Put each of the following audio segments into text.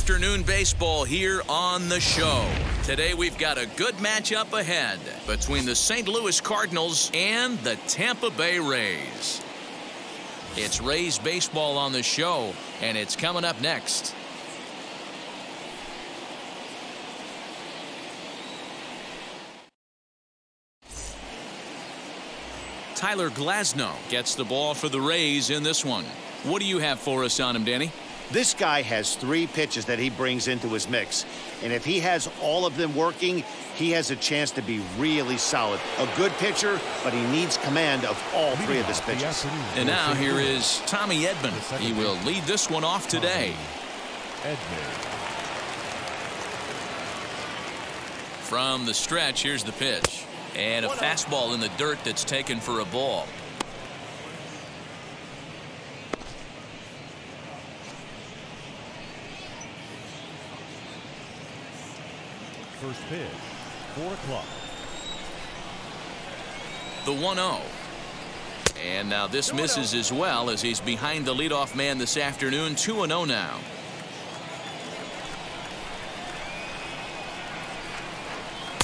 afternoon baseball here on the show. Today we've got a good matchup ahead between the St. Louis Cardinals and the Tampa Bay Rays. It's Rays baseball on the show, and it's coming up next. Tyler Glasnow gets the ball for the Rays in this one. What do you have for us on him, Danny? This guy has 3 pitches that he brings into his mix. And if he has all of them working, he has a chance to be really solid. A good pitcher, but he needs command of all 3 of his pitches. And now here is Tommy Edman. He will lead this one off today. From the stretch, here's the pitch. And a fastball in the dirt that's taken for a ball. First pitch, 4 o'clock. The 1-0. And now this misses as well as he's behind the leadoff man this afternoon. 2-0 now.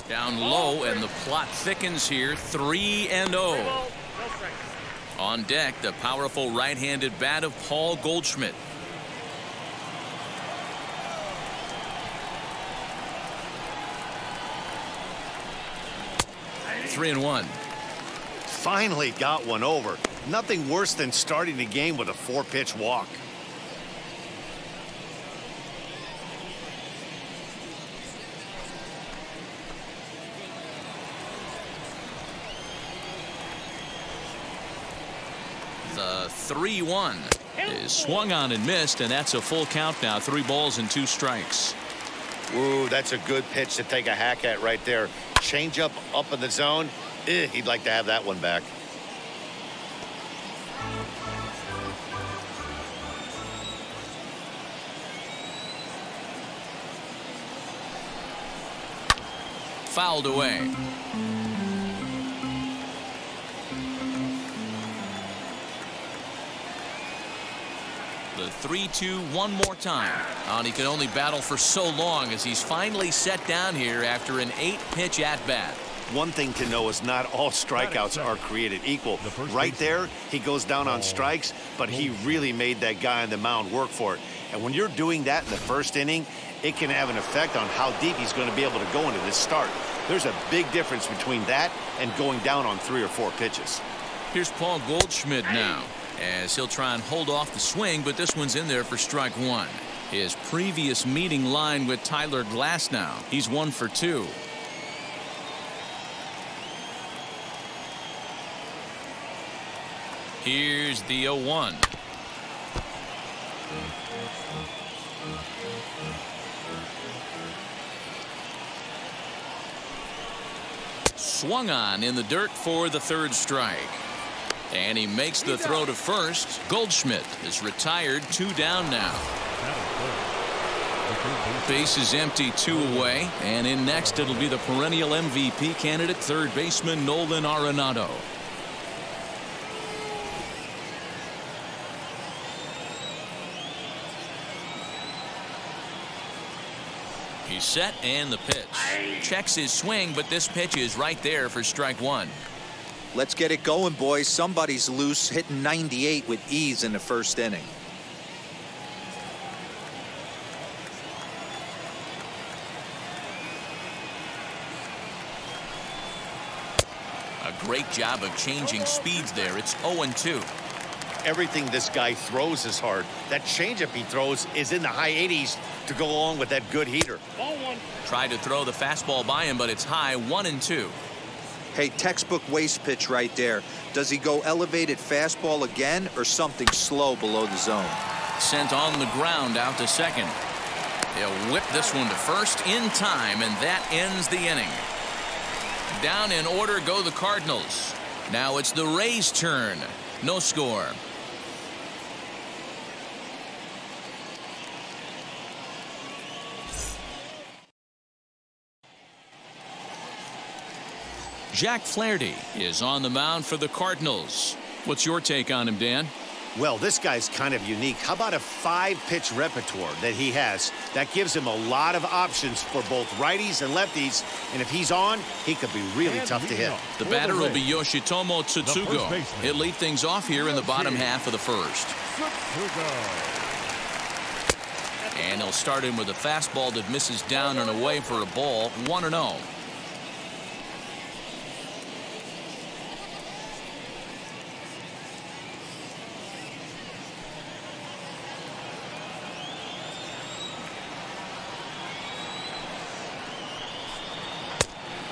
Down low, and the plot thickens here. 3-0. On deck, the powerful right-handed bat of Paul Goldschmidt. Three and one. Finally got one over. Nothing worse than starting the game with a 4-pitch walk. The 3-1 is swung on and missed, and that's a full count now. 3 balls and 2 strikes. Ooh, that's a good pitch to take a hack at right there. Change up in the zone. He'd like to have that one back. Fouled away. The 3-2 one more time. And he can only battle for so long as he's finally set down here after an 8-pitch at-bat. One thing to know is not all strikeouts are created equal. Right there, he goes down on strikes, but he really made that guy on the mound work for it. And when you're doing that in the first inning, it can have an effect on how deep he's going to be able to go into this start. There's a big difference between that and going down on 3 or 4 pitches. Here's Paul Goldschmidt now, as he'll try and hold off the swing, but this one's in there for strike 1. His previous meeting line with Tyler Glasnow. He's 1 for 2. Here's the 0-1. Swung on in the dirt for the 3rd strike. And he makes the throw to first. Goldschmidt is retired. 2 down now. Base is empty, 2 away. And in next, it'll be the perennial MVP candidate, 3rd baseman Nolan Arenado. He's set, and the pitch. Checks his swing, but this pitch is right there for strike 1. Let's get it going, boys. Somebody's loose, hitting 98 with ease in the first inning. A great job of changing speeds there. It's 0-2. Everything this guy throws is hard. That changeup he throws is in the high 80s to go along with that good heater. Tried to throw the fastball by him, but it's high. 1-2. Hey, textbook waste pitch right there. Does he go elevated fastball again or something slow below the zone? Sent on the ground out to second. He'll whip this one to first in time, and that ends the inning. Down in order go the Cardinals. Now it's the Rays' turn. No score. Jack Flaherty is on the mound for the Cardinals. What's your take on him, Dan? Well, this guy's kind of unique. How about a 5-pitch repertoire that he has? That gives him a lot of options for both righties and lefties. And if he's on, he could be really tough to hit. The batter will be Yoshitomo Tsutsugo. He'll lead things off here in the bottom half of the first. And he'll start him with a fastball that misses down and away for a ball. 1-0.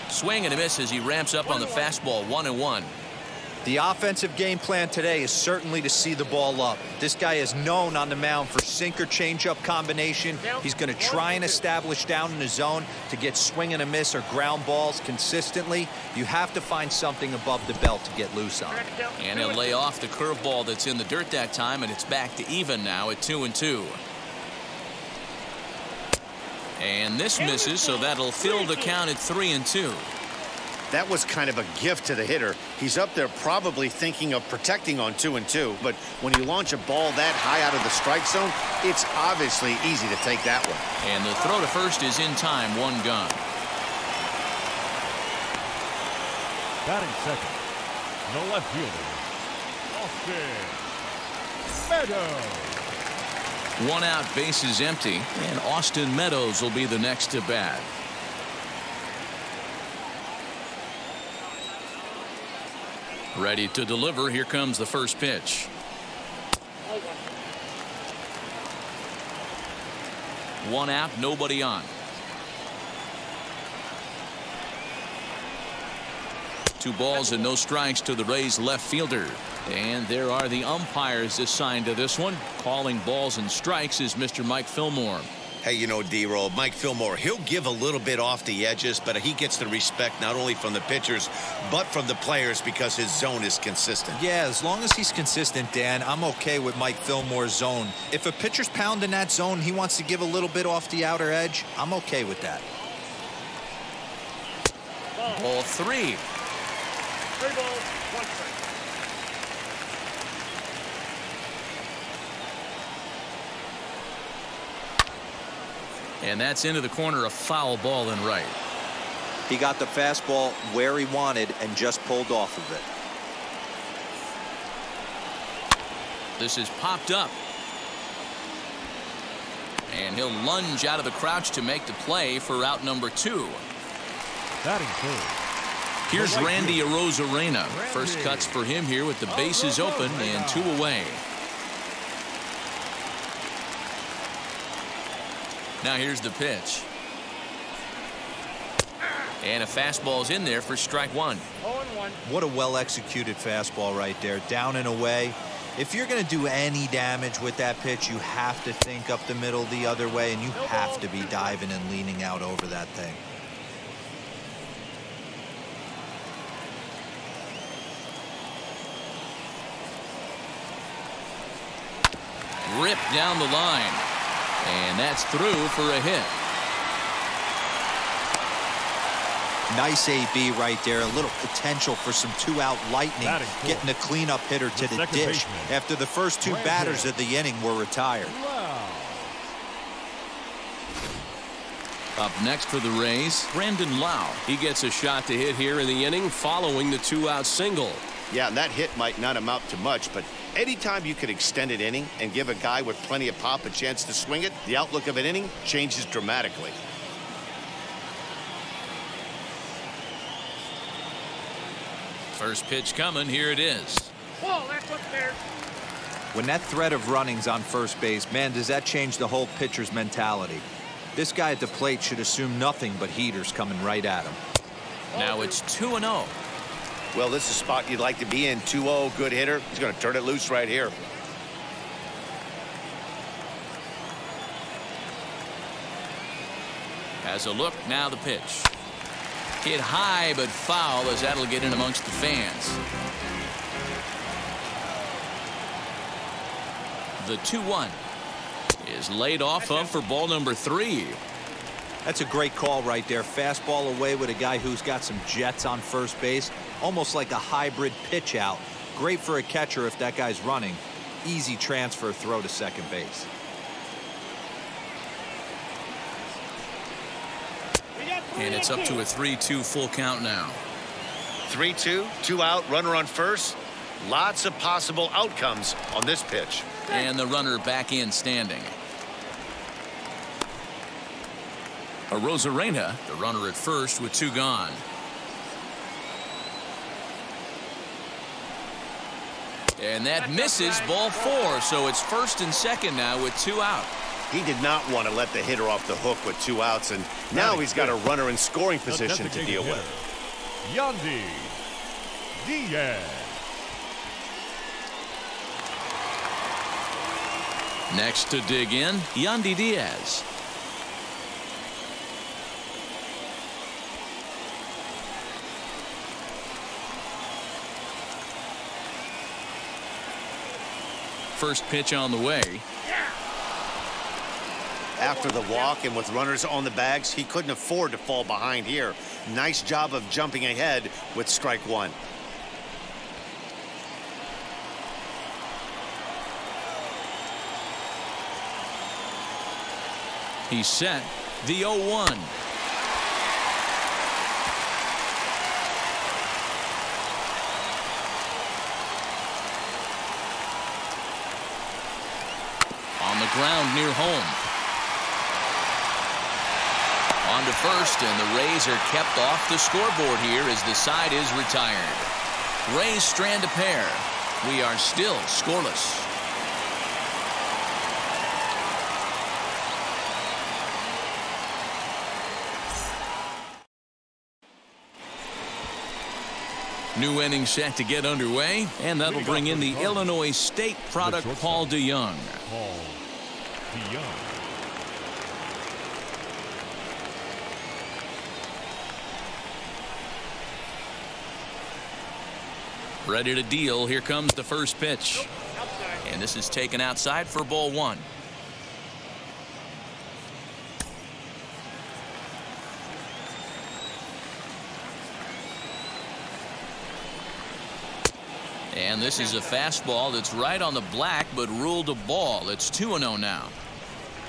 Swing and a miss as he ramps up on the fastball. 1-1. The offensive game plan today is certainly to see the ball up. This guy is known on the mound for sinker changeup combination. He's going to try and establish down in the zone to get swing and a miss or ground balls consistently. You have to find something above the belt to get loose on. And he'll lay off the curveball that's in the dirt that time, and it's back to even now at 2-2. And this misses, so that'll fill the count at 3-2. That was kind of a gift to the hitter. He's up there probably thinking of protecting on 2-2. But when you launch a ball that high out of the strike zone, it's obviously easy to take that one. And the throw to first is in time. 1 gun. Batting second, the left fielder, Austin Meadows. 1 out, bases empty, and Austin Meadows will be the next to bat. Ready to deliver. Here comes the first pitch. 1 out, nobody on. 2 balls and no strikes to the Rays left fielder. And there are the umpires assigned to this one. Calling balls and strikes is Mr. Mike Fillmore. Hey, you know, D-Roll, Mike Fillmore, he'll give a little bit off the edges, but he gets the respect not only from the pitchers, but from the players because his zone is consistent. Yeah, as long as he's consistent, Dan, I'm okay with Mike Fillmore's zone. If a pitcher's pounding that zone, he wants to give a little bit off the outer edge, I'm okay with that. Ball 3. 3 balls, 1 strike. And that's into the corner, a foul ball in right. He got the fastball where he wanted and just pulled off of it. This is popped up. And he'll lunge out of the crouch to make the play for out number 2. Batting third. Here's Randy Arozarena. First cuts for him here with the bases open and 2 away. Now here's the pitch. And a fastball's in there for strike 1. 0-1. What a well-executed fastball right there, down and away. If you're going to do any damage with that pitch, you have to think up the middle the other way, and you have to be diving and leaning out over that thing. Ripped down the line. And that's through for a hit. Nice AB right there. A little potential for some 2-out lightning. Getting a cleanup hitter to the dish after the first 2 batters of the inning were retired. Up next for the Rays, Brandon Lau. He gets a shot to hit here in the inning following the 2-out single. Yeah, and that hit might not amount to much, but anytime you could extend an inning and give a guy with plenty of pop a chance to swing it, the outlook of an inning changes dramatically. First pitch coming. Here it is. Ball, that's upstairs. When that threat of running's on first base, man, does that change the whole pitcher's mentality. This guy at the plate should assume nothing but heaters coming right at him. Now it's 2-0. Well, this is a spot you'd like to be in. 2-0, good hitter. He's going to turn it loose right here. Has a look. Now the pitch. Hit high but foul as that'll get in amongst the fans. The 2-1 is laid off of for ball number 3. That's a great call right there. Fastball away with a guy who's got some jets on first base. Almost like a hybrid pitch out. Great for a catcher if that guy's running. easy transfer throw to second base. And it's up to a 3-2 full count now. 3-2, 2 out, runner on first. Lots of possible outcomes on this pitch. And the runner back in standing. Arozarena, the runner at first with 2 gone. And that misses, ball 4. So it's first and second now with 2 out. He did not want to let the hitter off the hook with 2 outs, and now he's got a runner in scoring position to deal with. Yandy Diaz. Next to dig in, Yandy Diaz. First pitch on the way. After the walk and with runners on the bags, he couldn't afford to fall behind here. Nice job of jumping ahead with strike 1. He's set. The 0-1. On the ground near home. On to first, and the Rays are kept off the scoreboard here as the side is retired. Rays strand a pair. We are still scoreless. New inning set to get underway, and that'll bring in the Illinois State product, Paul DeYoung. Paul DeYoung. Ready to deal. Here comes the first pitch. And this is taken outside for ball 1. And this is a fastball that's right on the black, but ruled a ball. It's 2-0 now.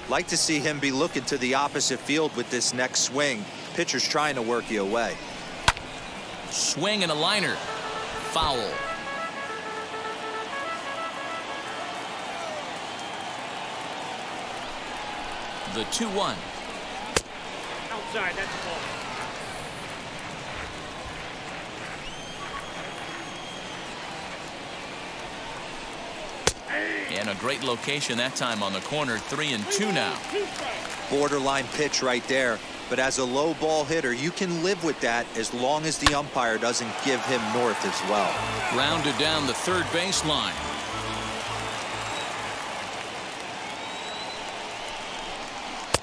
Like to see him be looking to the opposite field with this next swing. Pitcher's trying to work you away. Swing and a liner. Foul. The 2-1. Outside, that's the ball. And a great location that time on the corner. 3-2 now. Borderline pitch right there. But as a low ball hitter, you can live with that as long as the umpire doesn't give him north as well. Grounded down the third baseline.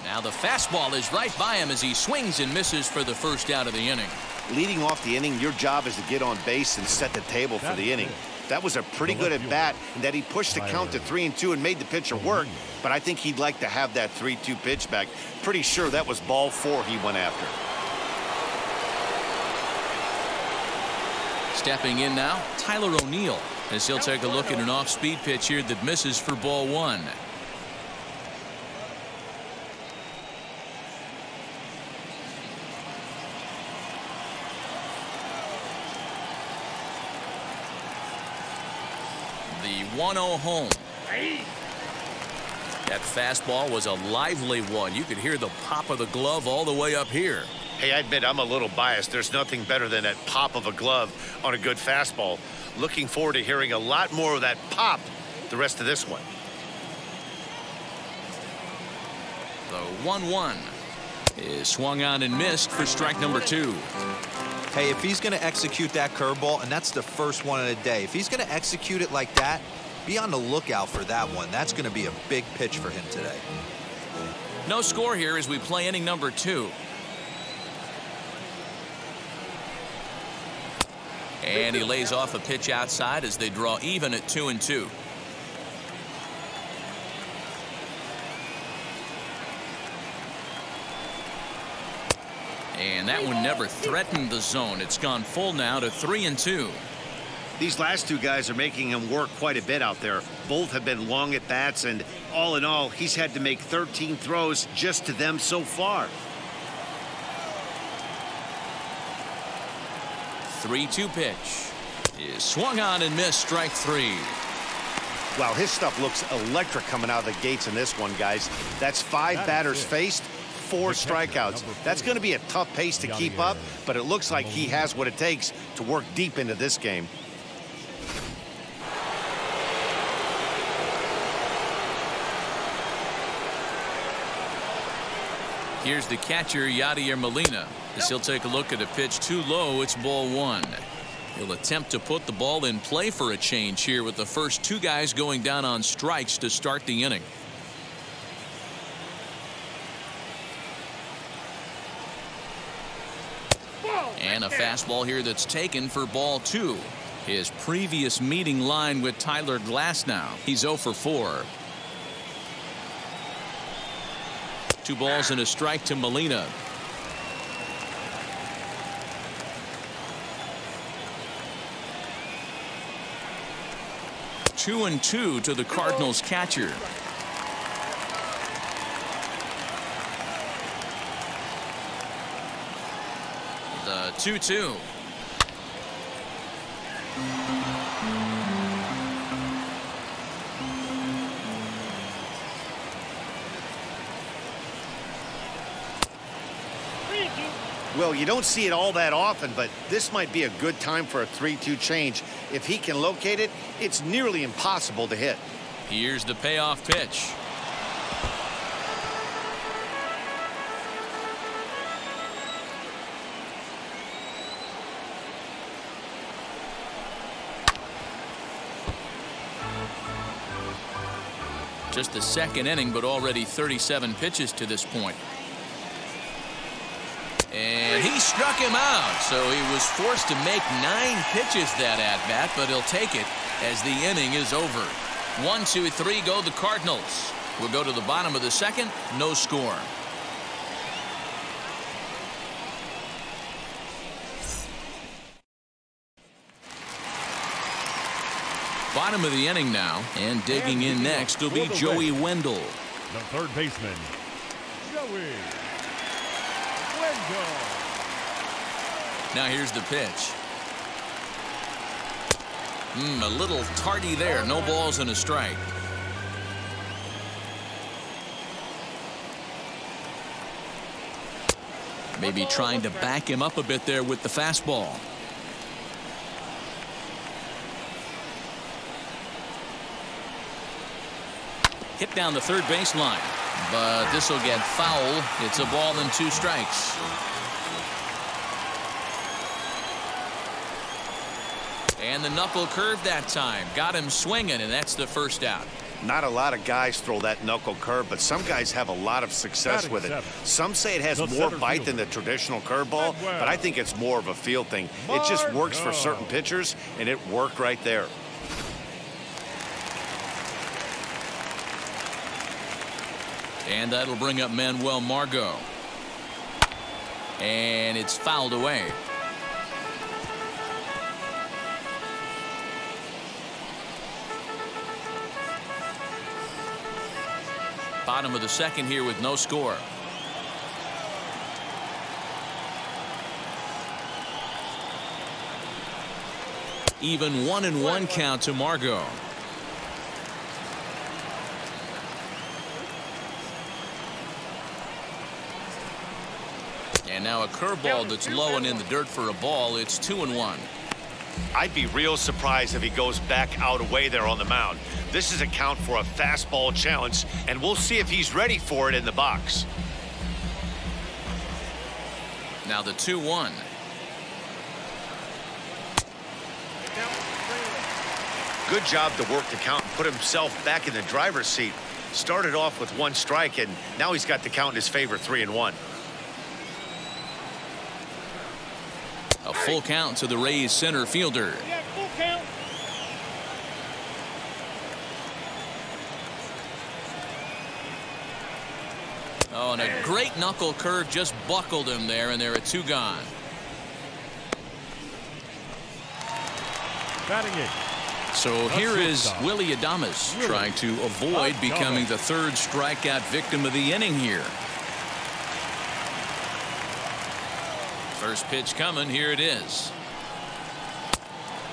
Now the fastball is right by him as he swings and misses for the first out of the inning. Leading off the inning, your job is to get on base and set the table for the inning. That was a pretty good at bat in that he pushed the count to 3-2 and made the pitcher work. But I think he'd like to have that 3-2 pitch back. Pretty sure that was ball 4 he went after. Stepping in now, Tyler O'Neill, as he'll take a look at an off-speed pitch here that misses for ball 1. The 1-0 home. That fastball was a lively one. You could hear the pop of the glove all the way up here. Hey, I admit I'm a little biased. There's nothing better than that pop of a glove on a good fastball. Looking forward to hearing a lot more of that pop the rest of this one. The 1-1 is swung on and missed for strike number 2. Hey, if he's going to execute that curveball, and that's the first one of the day, if he's going to execute it like that, be on the lookout for that one. That's going to be a big pitch for him today. No score here as we play inning number 2. And he lays off a pitch outside as they draw even at 2-2. And that one never threatened the zone. It's gone full now to 3-2. These last two guys are making him work quite a bit out there. Both have been long at bats, and all in all, he's had to make 13 throws just to them so far. 3-2 pitch is swung on and missed, strike 3. Wow, his stuff looks electric coming out of the gates in this one, guys. That's 5 batters faced, 4 strikeouts. That's going to be a tough pace to keep up, but it looks like he has what it takes to work deep into this game. Here's the catcher, Yadier Molina, as he'll take a look at a pitch too low. It's ball 1. He'll attempt to put the ball in play for a change here with the first 2 guys going down on strikes to start the inning. And a fastball here that's taken for ball 2. His previous meeting line with Tyler Glasnow. He's 0 for 4. 2 balls and a strike to Molina. Two and 2 to the Cardinals catcher. The 2-2. Well, you don't see it all that often, but this might be a good time for a 3-2 change. If he can locate it, it's nearly impossible to hit. Here's the payoff pitch. Just the second inning, but already 37 pitches to this point. And he struck him out, so he was forced to make 9 pitches that at-bat, but he'll take it as the inning is over. 1, 2, 3 go the Cardinals. We'll go to the bottom of the second, no score. Bottom of the inning now, and digging in next will be Joey Wendell. The third baseman, Joey Wendell. Now here's the pitch. A little tardy there. No balls and a strike. Maybe trying to back him up a bit there with the fastball. Hit down the third baseline, but this will get foul. It's a ball and 2 strikes. And the knuckle curve that time got him swinging, and that's the first out. Not a lot of guys throw that knuckle curve, but some guys have a lot of success with it. Some say it has more bite than the traditional curveball, but I think it's more of a feel thing. It just works for certain pitchers, and it worked right there. And that'll bring up Manuel Margot. And it's fouled away. Bottom of the second here with no score. Even 1-1 count to Margot. And now a curveball that's low and in the dirt for a ball. It's 2-1. I'd be real surprised if he goes back out away there on the mound. This is a count for a fastball challenge, and we'll see if he's ready for it in the box. Now the 2-1. Good job to work the count and put himself back in the driver's seat. Started off with 1 strike, and now he's got the count in his favor, 3-1. A full count to the Rays center fielder. Yeah, full count. Oh, and a great knuckle curve just buckled him there, and there are 2 gone. Batting it. So here is Willie Adames trying to avoid becoming the third strikeout victim of the inning here. First pitch coming. Here it is.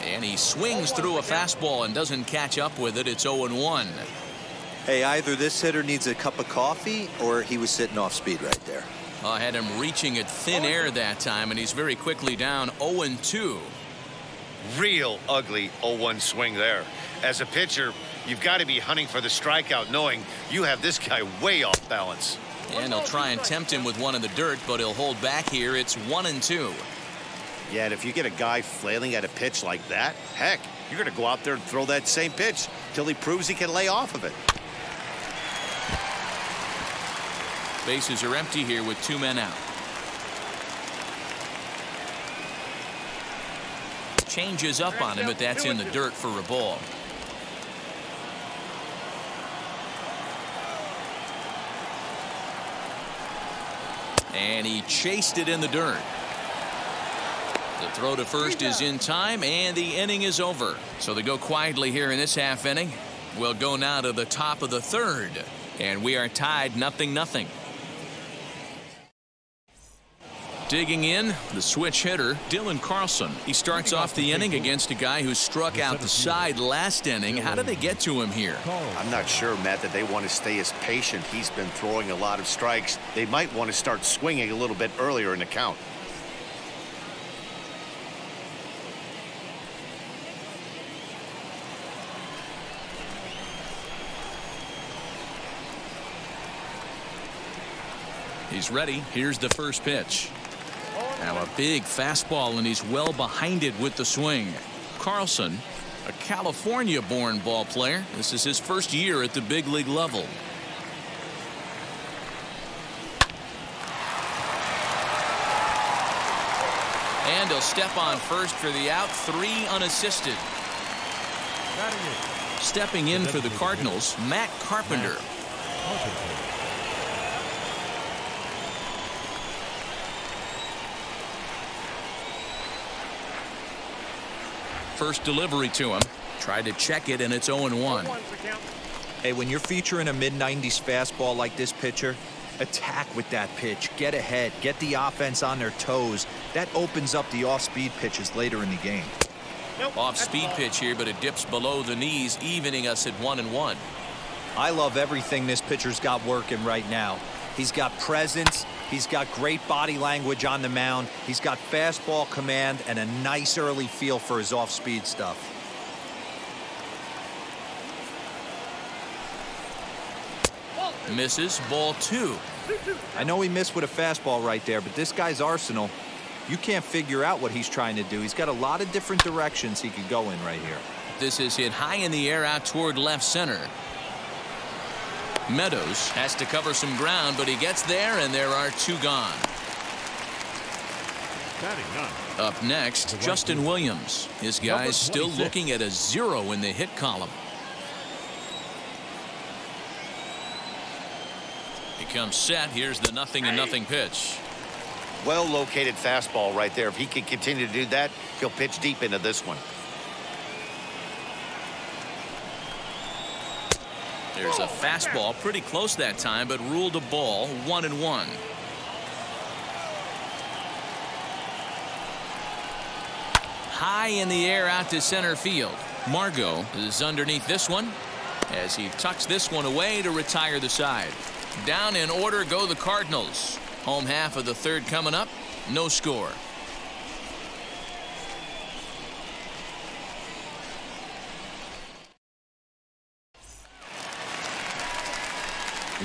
And he swings through a fastball and doesn't catch up with it. It's 0-1. Hey, either this hitter needs a cup of coffee or he was sitting off speed right there. I had him reaching at thin air that time, and he's very quickly down 0-2. Real ugly 0-1 swing there. As a pitcher, you've got to be hunting for the strikeout, knowing you have this guy way off balance. And he'll try and tempt him with one in the dirt, but he'll hold back here. It's 1-2. Yeah, and if you get a guy flailing at a pitch like that, heck, you're going to go out there and throw that same pitch till he proves he can lay off of it. Bases are empty here with 2 men out. Changes up on him, but that's in the dirt for a ball. And he chased it in the dirt. The throw to first is in time, and the inning is over. So they go quietly here in this half inning. We'll go now to the top of the third, and we are tied 0-0. Digging in, the switch hitter, Dylan Carlson. He starts off the inning against a guy who struck out the side last inning. How did they get to him here? I'm not sure, Matt, that they want to stay as patient. He's been throwing a lot of strikes. They might want to start swinging a little bit earlier in the count. He's ready. Here's the first pitch. Now a big fastball, and he's well behind it with the swing. Carlson, a California-born ball player. This is his first year at the big league level. And he'll step on first for the out. 3 unassisted. Stepping in for the Cardinals, Matt Carpenter. First delivery to him. Tried to check it, and it's 0-1. Hey, when you're featuring a mid-90s fastball like this pitcher, attack with that pitch. Get ahead. Get the offense on their toes. That opens up the off-speed pitches later in the game. Off-speed pitch here, but it dips below the knees, evening us at 1-1. I love everything this pitcher's got working right now. He's got presence. He's got great body language on the mound. He's got fastball command and a nice early feel for his off-speed stuff. Misses. Ball 2. I know he missed with a fastball right there, but this guy's arsenal, you can't figure out what he's trying to do. He's got a lot of different directions he could go in right here. This is hit high in the air out toward left center. Meadows has to cover some ground, but he gets there, and there are 2 gone. Up next, Justin Williams. His guys still looking at a 0 in the hit column. He comes set. Here's the 0-0 pitch. Well located fastball right there. If he can continue to do that, he'll pitch deep into this one. There's a fastball pretty close that time, but ruled a ball. 1-1. High in the air out to center field. Margot is underneath this one as he tucks this one away to retire the side. Down in order go the Cardinals. Home half of the third coming up. No score.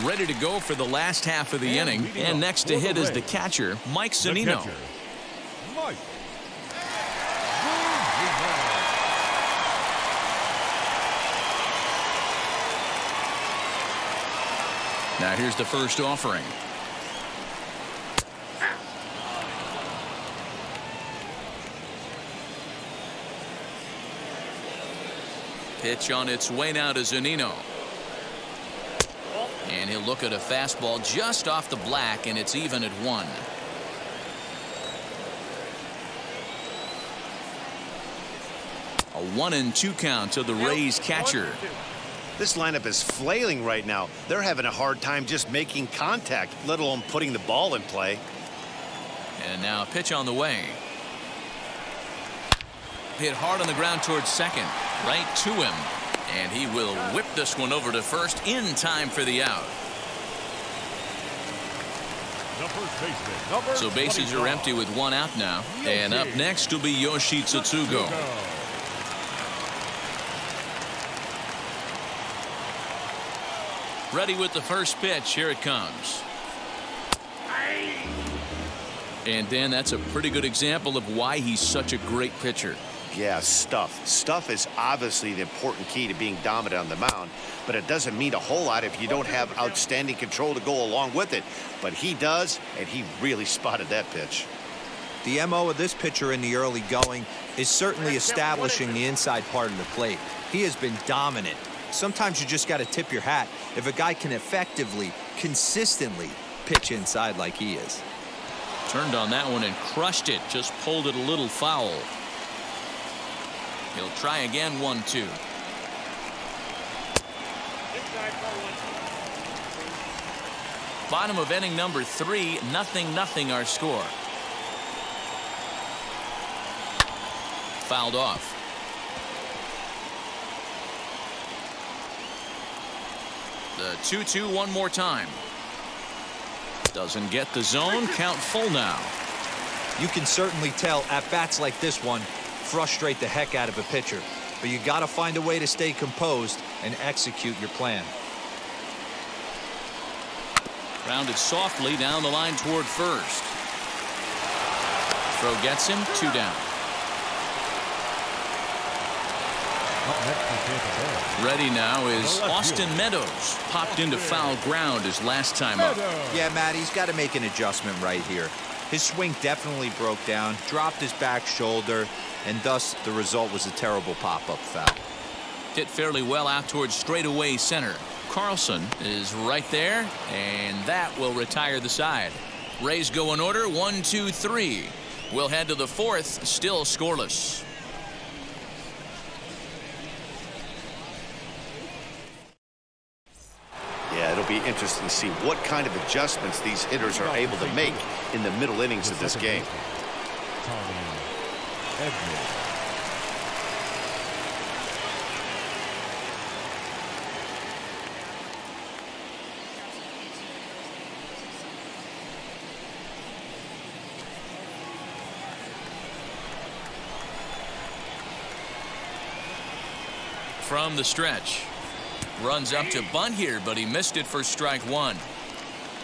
Ready to go for the last half of the inning. And next to hit is the catcher, Mike Zunino. Now here's the first offering. Pitch on its way now to Zunino. And he'll look at a fastball just off the black, and it's even at 1. A 1-2 count to the Rays catcher. This lineup is flailing right now. They're having a hard time just making contact, let alone putting the ball in play. And now a pitch on the way. Hit hard on the ground towards second. Right to him. And he will whip this one over to first in time for the out. So bases are empty with one out now. And up next will be Yoshi Tsutsugo. Ready with the first pitch. Here it comes. And Dan, that's a pretty good example of why he's such a great pitcher. Yeah, stuff. Stuff is obviously the important key to being dominant on the mound, but it doesn't mean a whole lot if you don't have outstanding control to go along with it. But he does, and he really spotted that pitch. The MO of this pitcher in the early going is certainly establishing the inside part of the plate. He has been dominant. Sometimes you just got to tip your hat if a guy can effectively, consistently pitch inside like he is. Turned on that one and crushed it. Just pulled it a little foul. He'll try again. 1-2. Bottom of inning number 3. 0-0 our score. Fouled off. The 2-2 one more time. Doesn't get the zone. Count full now. You can certainly tell at bats like this one frustrate the heck out of a pitcher, but you got to find a way to stay composed and execute your plan. Grounded softly down the line toward first. Throw gets him. 2 down. Ready now is Austin Meadows. Popped into foul ground his last time up. Yeah, Matt, he's got to make an adjustment right here. His swing definitely broke down, dropped his back shoulder, and thus the result was a terrible pop-up foul. Hit fairly well out towards straightaway center. Carlson is right there, and that will retire the side. Rays go in order. 1, 2, 3. We'll head to the 4th, still scoreless. Yeah, it'll be interesting to see what kind of adjustments these hitters are able to make in the middle innings of this game. From the stretch. Runs up to bunt here, but he missed it for strike 1.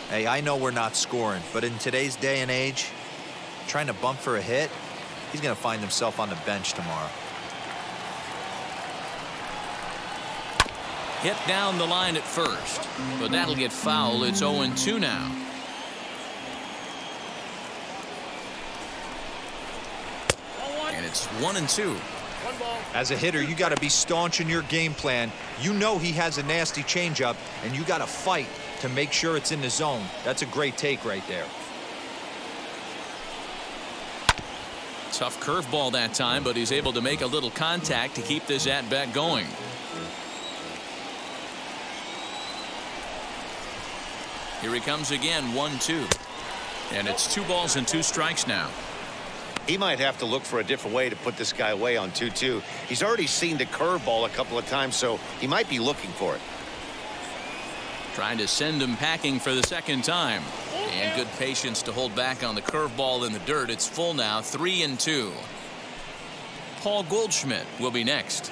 Hey, I know we're not scoring, but in today's day and age, trying to bunt for a hit, he's going to find himself on the bench tomorrow. Hit down the line at first, but that'll get foul. It's 0-2 now. And it's 1-2. As a hitter, you got to be staunch in your game plan. You know he has a nasty changeup, and you got to fight to make sure it's in the zone. That's a great take right there. Tough curveball that time, but he's able to make a little contact to keep this at-bat going. Here he comes again. 1-2. And it's 2 balls and 2 strikes now. He might have to look for a different way to put this guy away on 2-2. He's already seen the curveball a couple of times, so he might be looking for it. Trying to send him packing for the second time. And good patience to hold back on the curveball in the dirt. It's full now. 3-2. Paul Goldschmidt will be next.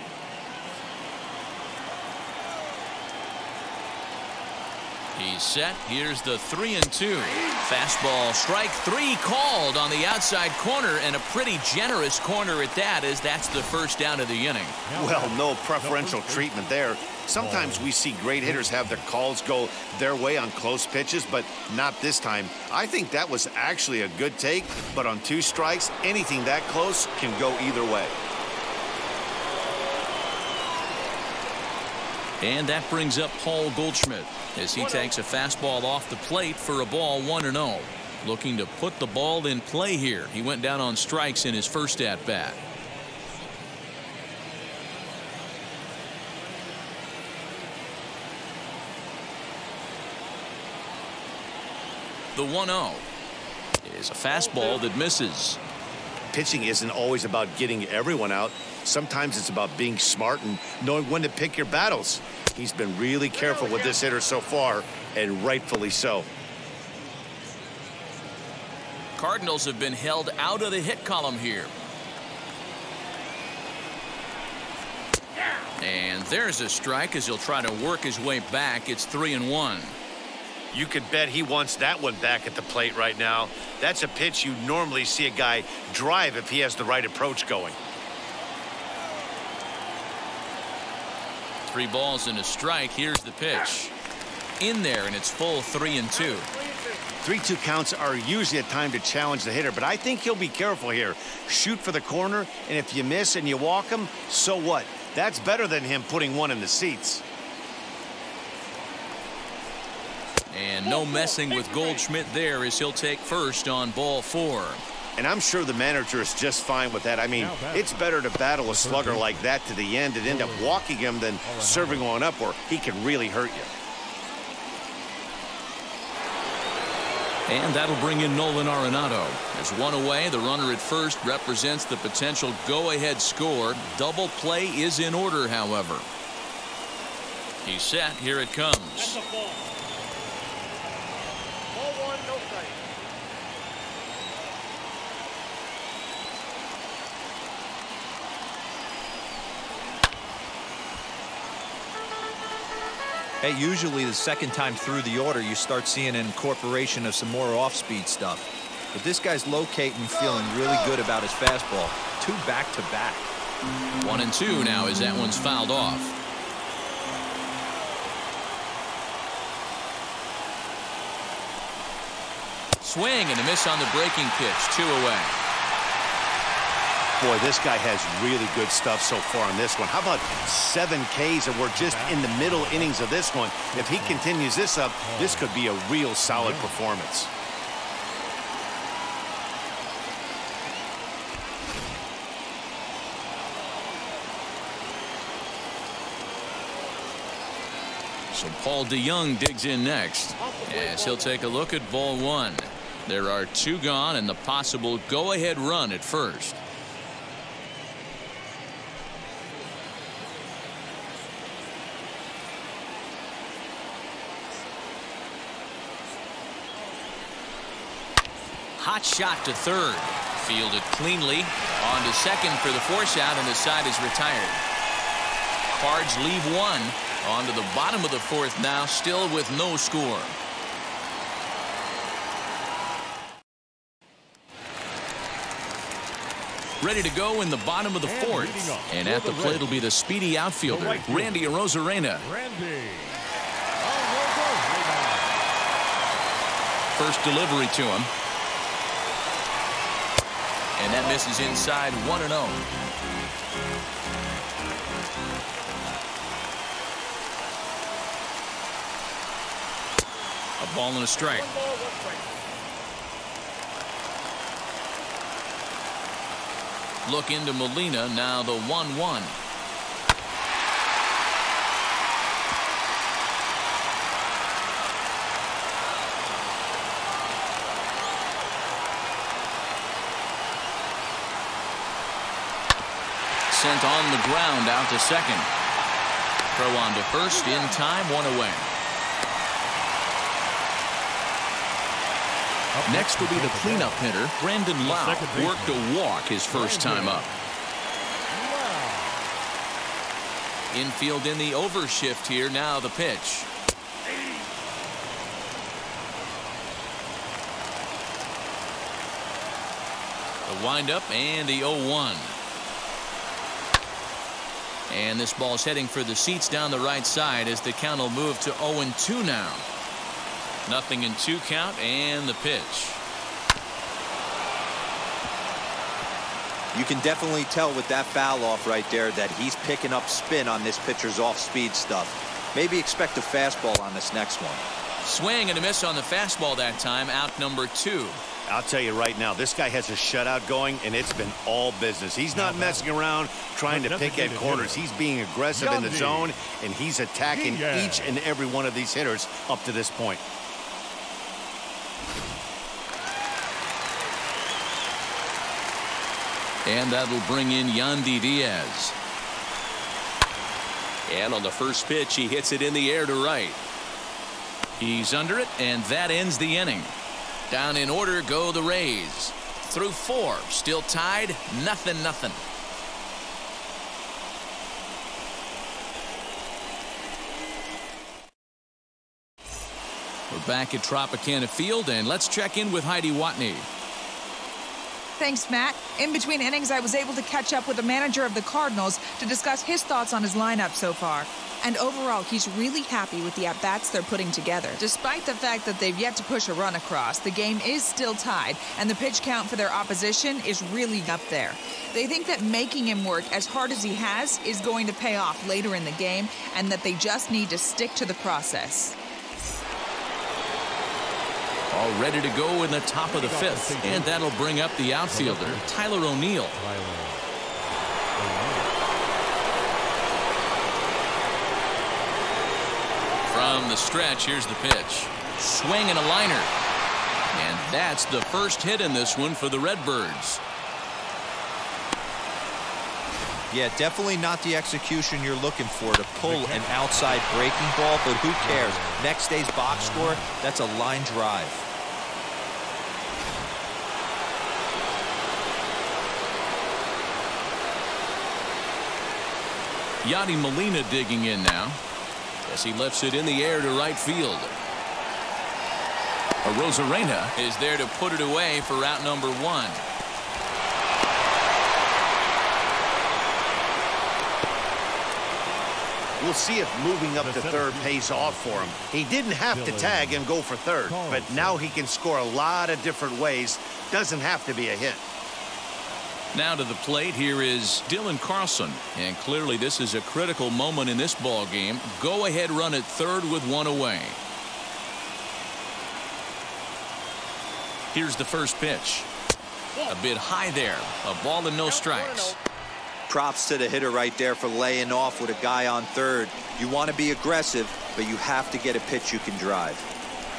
He's set. Here's the 3-2. Fastball strike 3 called on the outside corner, and a pretty generous corner at that, as that's the first down of the inning. Well, no preferential treatment there. Sometimes we see great hitters have their calls go their way on close pitches, but not this time. I think that was actually a good take, but on 2 strikes, anything that close can go either way. And that brings up Paul Goldschmidt as he takes a fastball off the plate for a ball. 1-0. Looking to put the ball in play here. He went down on strikes in his first at bat. The 1-0 is a fastball that misses. Pitching isn't always about getting everyone out. Sometimes it's about being smart and knowing when to pick your battles. He's been really careful with this hitter so far, and rightfully so. Cardinals have been held out of the hit column here. And there's a strike as he'll try to work his way back. It's 3-1. You could bet he wants that one back at the plate right now. That's a pitch you normally see a guy drive if he has the right approach going. 3 balls and a strike. Here's the pitch. In there, and it's full 3-2. 3-2 counts are usually a time to challenge the hitter, but I think he'll be careful here. Shoot for the corner, and if you miss and you walk him, so what? That's better than him putting one in the seats. And no messing with Goldschmidt there as he'll take first on ball 4. And I'm sure the manager is just fine with that. I mean, it's better to battle a slugger like that to the end and end up walking him than serving one up where he can really hurt you. And that'll bring in Nolan Arenado. There's one away. The runner at first represents the potential go-ahead score. Double play is in order, however. He's set. Here it comes. That's a ball. Ball 1, no strike. Hey, usually the second time through the order, you start seeing an incorporation of some more off-speed stuff. But this guy's locating, feeling really good about his fastball. 2 back-to-back. 1-2 now as that one's fouled off. Swing and a miss on the breaking pitch. 2 away. Boy, this guy has really good stuff so far on this one. How about 7 Ks, and we're just in the middle innings of this one. If he continues this up, this could be a real solid performance. So Paul DeYoung digs in next as he'll take a look at ball 1. There are 2 gone and the possible go-ahead run at first. Hot shot to third. Fielded cleanly. On to second for the force out, and the side is retired. Cards leave 1. On to the bottom of the 4th now, still with no score. Ready to go in the bottom of the 4th. And at the plate will be the speedy outfielder, Randy Arozarena. First delivery to him. And that misses inside. 1-0. A ball and a strike. Look into Molina, now the 1-1. Sent on the ground out to second. Throw on to first in time, 1 away. Next will be the cleanup hitter, Brandon Lau. Worked a walk his first time up. Infield in the overshift here. Now the pitch. The windup and the 0-1. And this ball's heading for the seats down the right side as the count will move to 0-2 now. 0-2 count and the pitch. You can definitely tell with that foul off right there that he's picking up spin on this pitcher's off-speed stuff. Maybe expect a fastball on this next one. Swing and a miss on the fastball that time. Out number 2. I'll tell you right now, this guy has a shutout going, and it's been all business. He's not messing around trying to pick at corners. He's being aggressive in the zone, and he's attacking each and every one of these hitters up to this point. And that'll bring in Yandy Diaz. And on the first pitch, he hits it in the air to right. He's under it, and that ends the inning. Down in order go the Rays. Through 4, still tied, 0-0. We're back at Tropicana Field, and let's check in with Heidi Watney. Thanks, Matt. In between innings, I was able to catch up with the manager of the Cardinals to discuss his thoughts on his lineup so far. And overall, he's really happy with the at-bats they're putting together. Despite the fact that they've yet to push a run across, the game is still tied, and the pitch count for their opposition is really up there. They think that making him work as hard as he has is going to pay off later in the game, and that they just need to stick to the process. All ready to go in the top of the 5th, and that'll bring up the outfielder, Tyler O'Neill. From the stretch, here's the pitch. Swing and a liner. And that's the first hit in this one for the Redbirds. Yeah, definitely not the execution you're looking for to pull an outside breaking ball, but who cares? Next day's box score, that's a line drive. Yadi Molina digging in now as he lifts it in the air to right field. Rosarena is there to put it away for out number 1. We'll see if moving up to third pays off for him. He didn't have to tag and go for third, but now he can score a lot of different ways. Doesn't have to be a hit. Now to the plate, here is Dylan Carlson, and clearly this is a critical moment in this ball game. Go ahead run at third with 1 away. Here's the first pitch. A bit high there. A ball and no strikes. Props to the hitter right there for laying off with a guy on third. You want to be aggressive, but you have to get a pitch you can drive.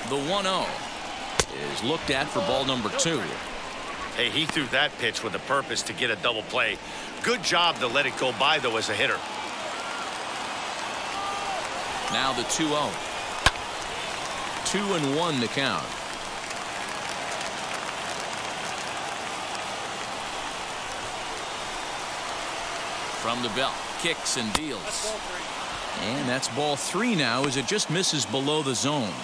The 1-0 is looked at for ball number 2. Hey, he threw that pitch with a purpose to get a double play. Good job to let it go by, though, as a hitter. Now the 2-0. 2-1 the count. From the belt, kicks and deals. And that's ball 3 now as it just misses below the zone.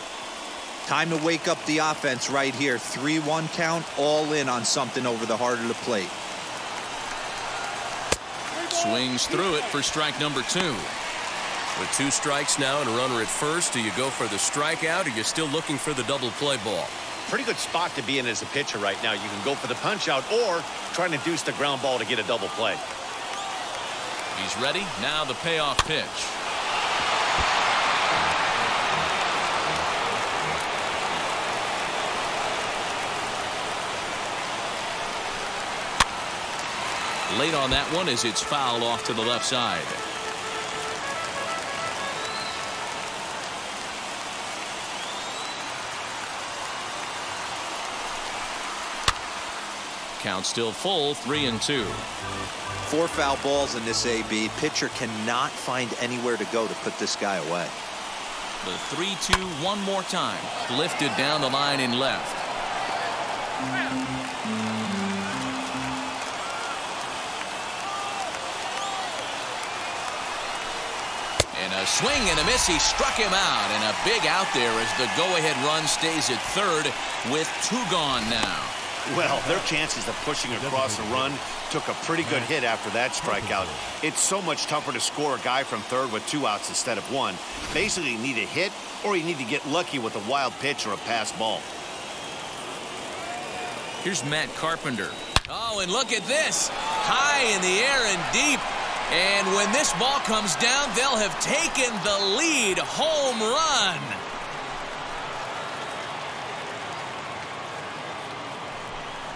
Time to wake up the offense right here. 3-1 count, all in on something over the heart of the plate. Swings through it for strike number 2. With 2 strikes now and a runner at first, do you go for the strikeout or are you still looking for the double play ball? Pretty good spot to be in as a pitcher right now. You can go for the punch out or trying to deuce the ground ball to get a double play. He's ready. Now the payoff pitch. Late on that one as it's fouled off to the left side. Count still full, 3-2. 4 foul balls in this AB. Pitcher cannot find anywhere to go to put this guy away. The 3-2 one more time. Lifted down the line in left. And a swing and a miss. He struck him out. And a big out there as the go-ahead run stays at third with 2 gone now. Well, their chances of pushing across the run took a pretty good hit after that strikeout. It's so much tougher to score a guy from third with 2 outs instead of 1. Basically, you need a hit or you need to get lucky with a wild pitch or a pass ball. Here's Matt Carpenter. Oh, and look at this. High in the air and deep. And when this ball comes down, they'll have taken the lead. Home run.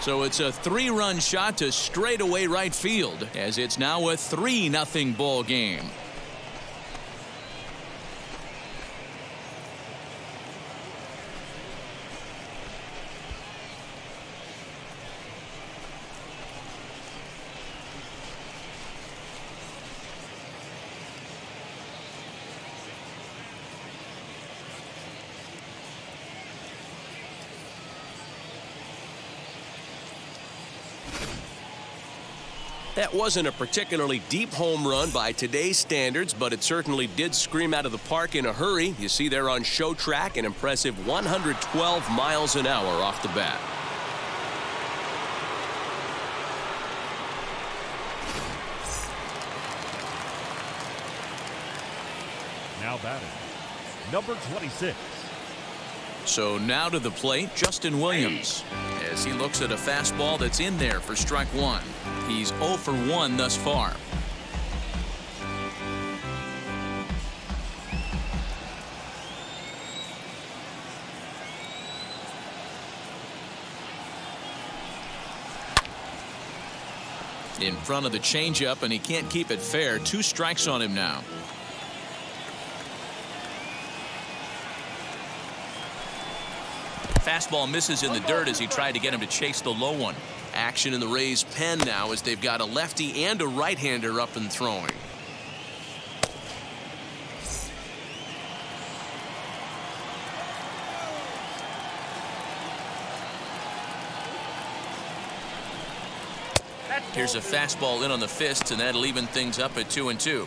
So it's a 3-run shot to straightaway right field as it's now a 3-0 ball game. That wasn't a particularly deep home run by today's standards, but it certainly did scream out of the park in a hurry. You see there on show track an impressive 112 miles an hour off the bat. Now batting, number 26. So now to the plate, Justin Williams, as he looks at a fastball that's in there for strike one. He's 0 for 1 thus far. In front of the changeup, and he can't keep it fair. 2 strikes on him now. Fastball misses in the dirt as he tried to get him to chase the low one. Action in the Rays' pen now as they've got a lefty and a right-hander up and throwing. Here's a fastball in on the fists, and that'll even things up at 2-2.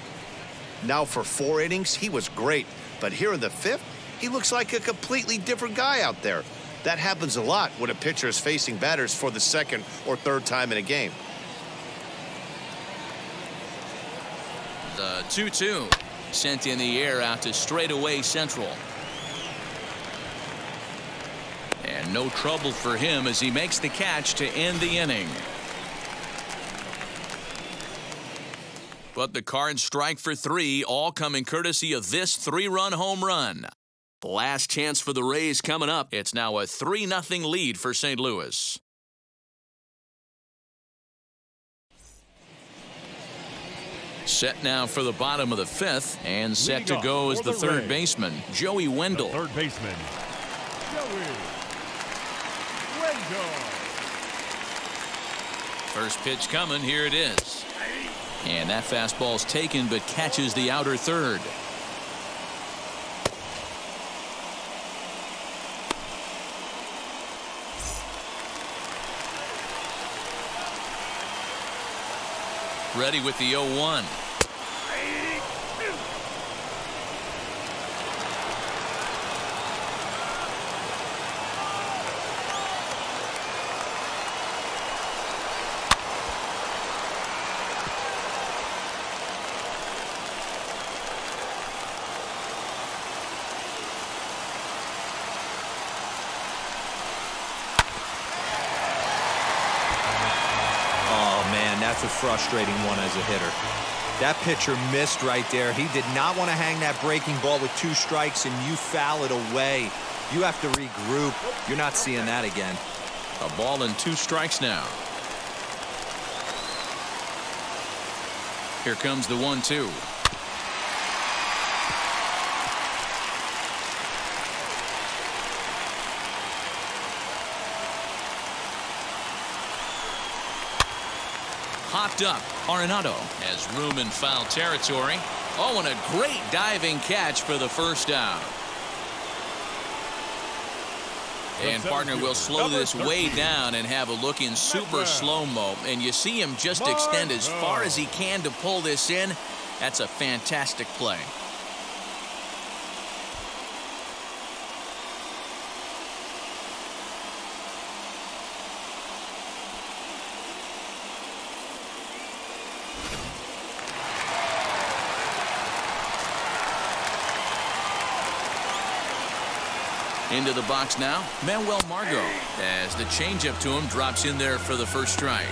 Now for 4 innings, he was great. But here in the 5th, he looks like a completely different guy out there. That happens a lot when a pitcher is facing batters for the 2nd or 3rd time in a game. The 2-2 sent in the air out to straightaway central. And no trouble for him as he makes the catch to end the inning. But the Cards strike for 3, all coming courtesy of this 3-run home run. Last chance for the Rays coming up. It's now a 3-0 lead for St. Louis. Set now for the bottom of the 5th, and set to go is the 3rd baseman, Joey Wendell. The 3rd baseman, Joey Wendell. First pitch coming, here it is. And that fastball's taken but catches the outer 3rd. Ready with the 0-1. That's a frustrating one as a hitter. That pitcher missed right there. He did not want to hang that breaking ball with 2 strikes, and you foul it away. You have to regroup. You're not seeing that again. A ball and 2 strikes now. Here comes the 1-2. Hopped up. Arenado has room in foul territory. Oh, and a great diving catch for the first down. And partner will slow this way down and have a look in super slow-mo. And you see him just extend as far as he can to pull this in. That's a fantastic play. Into the box now, Manuel Margot, as the changeup to him drops in there for the first strike.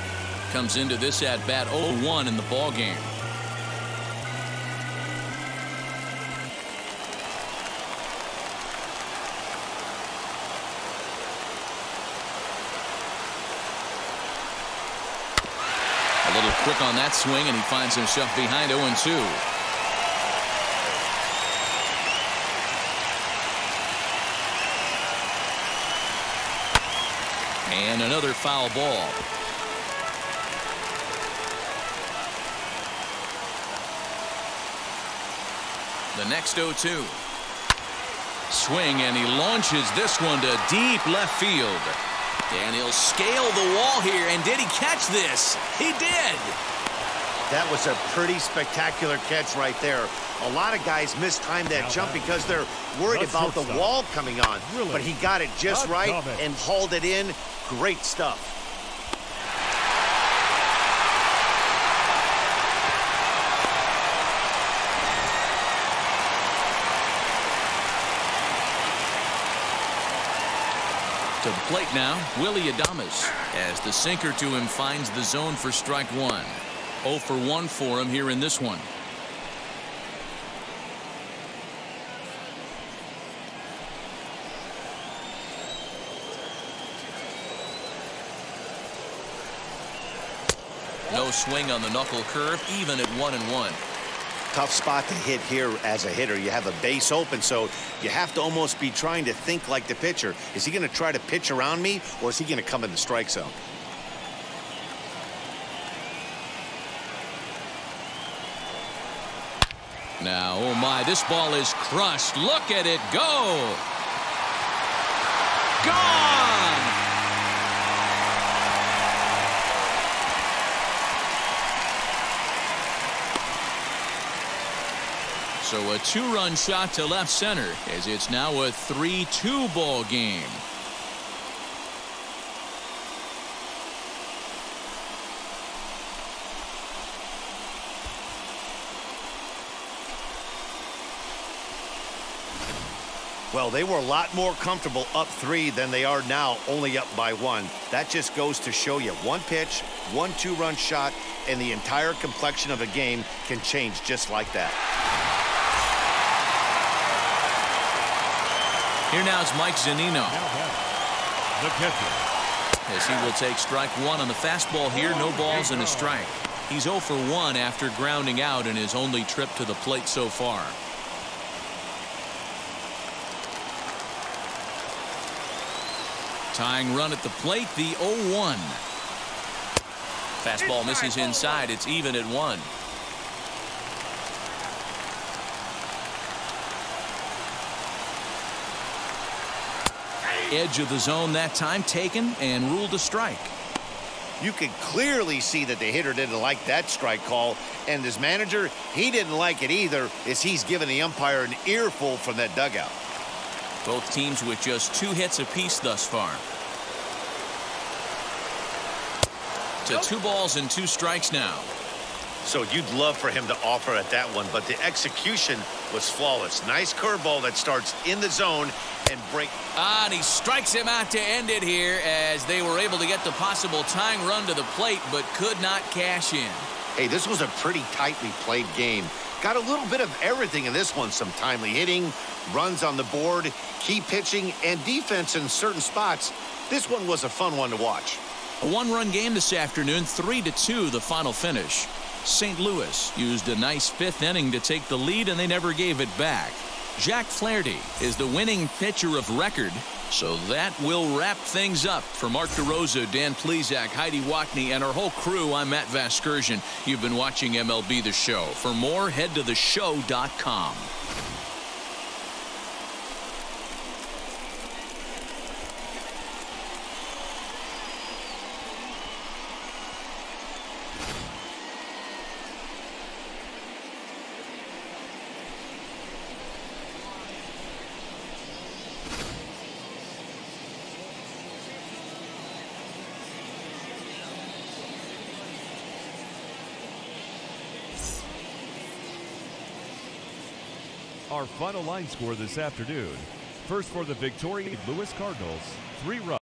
Comes into this at-bat 0-1 in the ball game. A little quick on that swing, and he finds himself behind 0-2. And another foul ball. The next 0-2. Swing, and he launches this one to deep left field. And he'll scale the wall here. And did he catch this? He did. That was a pretty spectacular catch right there. A lot of guys mistime that jump because they're worried about the wall coming on. But he got it just right and hauled it in. Great stuff. To the plate now, Willie Adames, as the sinker to him finds the zone for strike one. 0 for 1 for him here in this one. No swing on the knuckle curve, even at 1-1. Tough spot to hit here as a hitter. You have a base open, so you have to almost be trying to think like the pitcher. Is he going to try to pitch around me, or is he going to come in the strike zone? Now, oh my, this ball is crushed. Look at it go. Gone! So a 2-run shot to left center, as it's now a 3-2 ball game. Well, they were a lot more comfortable up 3 than they are now, only up by 1. That just goes to show you one pitch, 1 2-run shot, and the entire complexion of a game can change just like that. Here now is Mike Zunino. The catcher. As he will take strike one on the fastball here. No balls and a strike. He's 0 for 1 after grounding out in his only trip to the plate so far. Tying run at the plate, the 0-1. Fastball misses inside. It's even at 1. Edge of the zone that time taken and ruled a strike. You could clearly see that the hitter didn't like that strike call, and his manager, he didn't like it either, as he's given the umpire an earful from that dugout. Both teams with just 2 hits apiece thus far. To 2 balls and 2 strikes now. So you'd love for him to offer at that one, but the execution was flawless. Nice curveball that starts in the zone and break. And he strikes him out to end it here, as they were able to get the possible tying run to the plate, but could not cash in. Hey, this was a pretty tightly played game. Got a little bit of everything in this one. Some timely hitting, runs on the board, key pitching, and defense in certain spots. This one was a fun one to watch. A 1-run game this afternoon, 3-2 the final finish. St. Louis used a nice 5th inning to take the lead, and they never gave it back. Jack Flaherty is the winning pitcher of record. So that will wrap things up. For Mark DeRosa, Dan Plesac, Heidi Watney, and our whole crew, I'm Matt Vasgersian. You've been watching MLB The Show. For more, head to theshow.com. Our final line score this afternoon. First for the victorious Louis Cardinals, 3 runs.